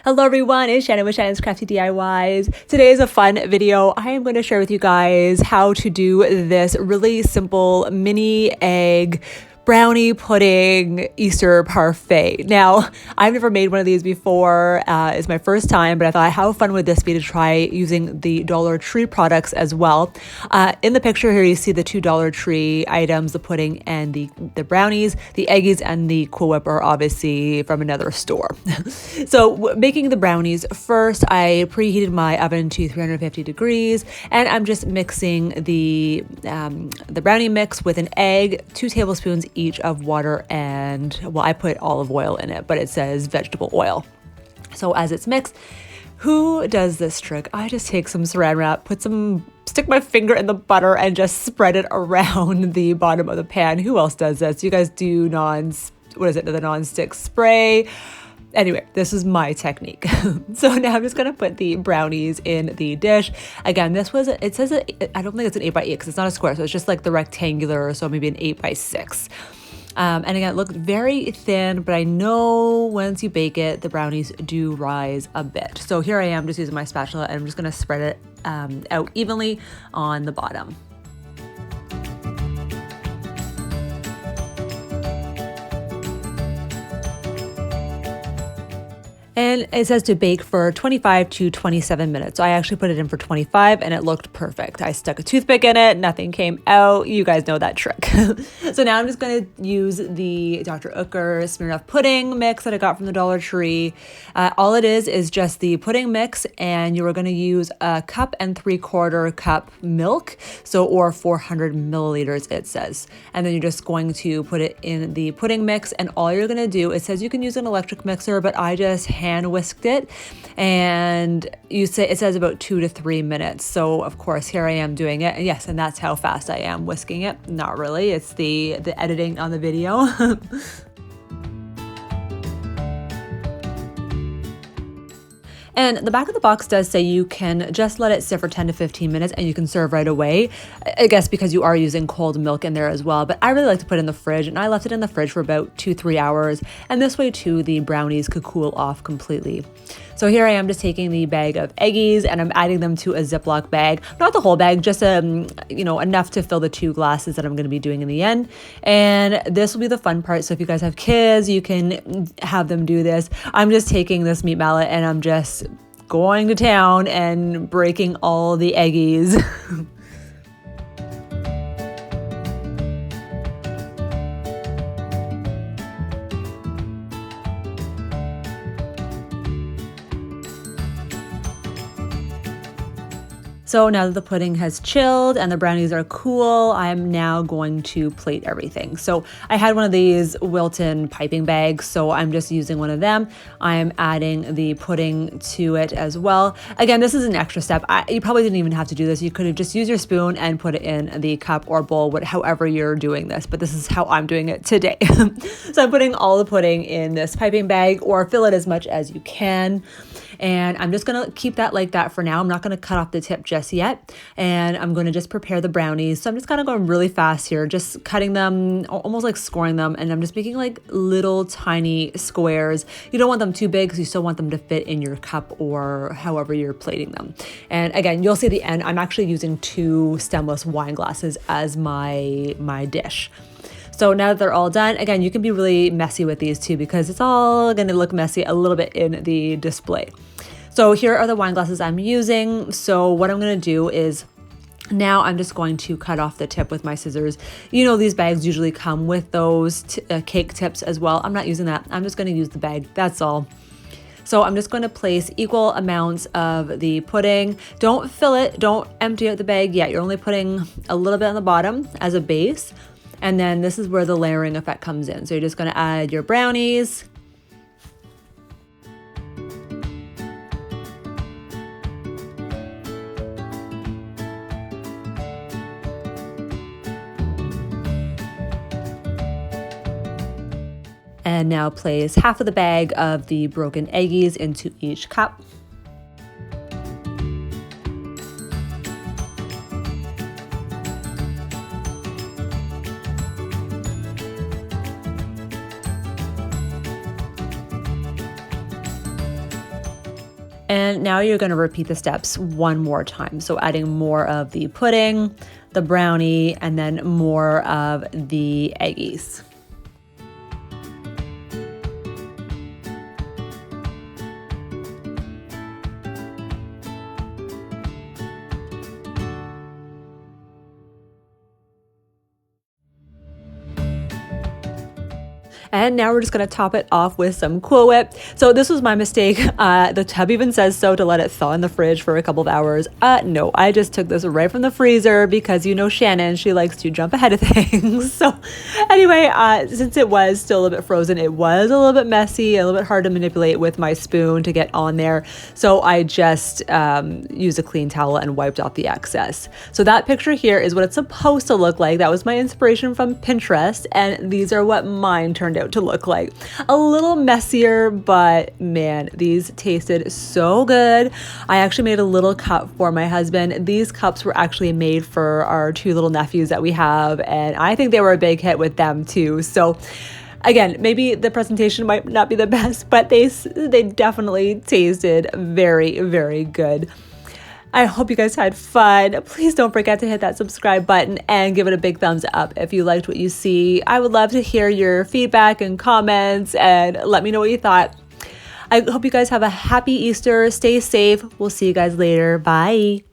Hello everyone, it's Shannon with Shannon's Crafty DIYs. Today is a fun video. I am going to share with you guys how to do this really simple mini egg brownie pudding Easter parfait. Now, I've never made one of these before. It's my first time, but I thought how fun would this be to try using the DollarTree products as well. In the picture here, you see the two DollarTree items, the pudding and the brownies. The eggies and the Cool Whip are obviously from another store. So making the brownies, first I preheated my oven to 350 degrees and I'm just mixing the brownie mix with an egg, 2 tablespoons each of water, and well, I put olive oil in it, but it says vegetable oil. So as it's mixed, who does this trick? I just take some saran wrap, stick my finger in the butter and just spread it around the bottom of the pan. Who else does this? You guys do the non-stick spray. Anyway, this is my technique. So now I'm just going to put the brownies in the dish. Again, I don't think it's an 8x8 because it's not a square. So it's just like the rectangular, so maybe an 8x6. And again, it looked very thin, but I know once you bake it, the brownies do rise a bit. So here I am just using my spatula and I'm just going to spread it out evenly on the bottom. And it says to bake for 25 to 27 minutes. So I actually put it in for 25 and it looked perfect. I stuck a toothpick in it, nothing came out. You guys know that trick. So now I'm just gonna use the Dr. Oetker Smirnoff pudding mix that I got from the Dollar Tree. All it is just the pudding mix, and you are gonna use a 1.75 cup milk, or 400 milliliters it says. And then you're just going to put it in the pudding mix, and all you're gonna do, it says you can use an electric mixer, but I just hand whisked it, and it says about 2 to 3 minutes. So of course here I am doing it, and yes, and that's how fast I am whisking it. Not really, it's the editing on the video. And the back of the box does say you can just let it sit for 10 to 15 minutes and you can serve right away. I guess because you are using cold milk in there as well, but I really like to put it in the fridge, and I left it in the fridge for about 2-3 hours. And this way too, the brownies could cool off completely. So here I am just taking the bag of eggies and I'm adding them to a Ziploc bag. Not the whole bag, just enough to fill the 2 glasses that I'm going to be doing in the end. And this will be the fun part. So if you guys have kids, you can have them do this. I'm just taking this meat mallet and I'm just going to town and breaking all the eggies. So now that the pudding has chilled and the brownies are cool, I'm now going to plate everything. So I had one of these Wilton piping bags, so I'm just using one of them. I'm adding the pudding to it as well. Again, this is an extra step. You probably didn't even have to do this. You could have just used your spoon and put it in the cup or bowl, however you're doing this, but this is how I'm doing it today. So I'm putting all the pudding in this piping bag, or fill it as much as you can. And I'm just gonna keep that like that for now. I'm not gonna cut off the tip just yet. And I'm gonna just prepare the brownies. So I'm just kind of going really fast here, just cutting them, almost like scoring them. And I'm just making like little tiny squares. You don't want them too big because you still want them to fit in your cup or however you're plating them. And again, you'll see at the end, I'm actually using 2 stemless wine glasses as my dish. So now that they're all done, again, you can be really messy with these too because it's all gonna look messy a little bit in the display. So here are the wine glasses I'm using. So what I'm gonna do is, now I'm just going to cut off the tip with my scissors. You know, these bags usually come with those cake tips as well. I'm not using that. I'm just gonna use the bag, that's all. So I'm just going to place equal amounts of the pudding. Don't fill it, don't empty out the bag yet. You're only putting a little bit on the bottom as a base. And then this is where the layering effect comes in. So you're just going to add your brownies. And now place half of the bag of the broken eggies into each cup. And now you're going to repeat the steps one more time. So adding more of the pudding, the brownie, and then more of the eggies. And now we're just gonna top it off with some Cool Whip. So this was my mistake. The tub even says so to let it thaw in the fridge for a couple of hours. No, I just took this right from the freezer because you know Shannon, she likes to jump ahead of things. So anyway, since it was still a little bit frozen, it was a little bit messy, a little bit hard to manipulate with my spoon to get on there. So I just used a clean towel and wiped off the excess. So that picture here is what it's supposed to look like. That was my inspiration from Pinterest, and these are what mine turned out to look like. A little messier, but man, these tasted so good. I actually made a little cup for my husband. These cups were actually made for our 2 little nephews that we have, and I think they were a big hit with them too. So again, maybe the presentation might not be the best, but they definitely tasted very, very good. I hope you guys had fun. Please don't forget to hit that subscribe button and give it a big thumbs up if you liked what you see. I would love to hear your feedback and comments and let me know what you thought. I hope you guys have a happy Easter. Stay safe. We'll see you guys later. Bye.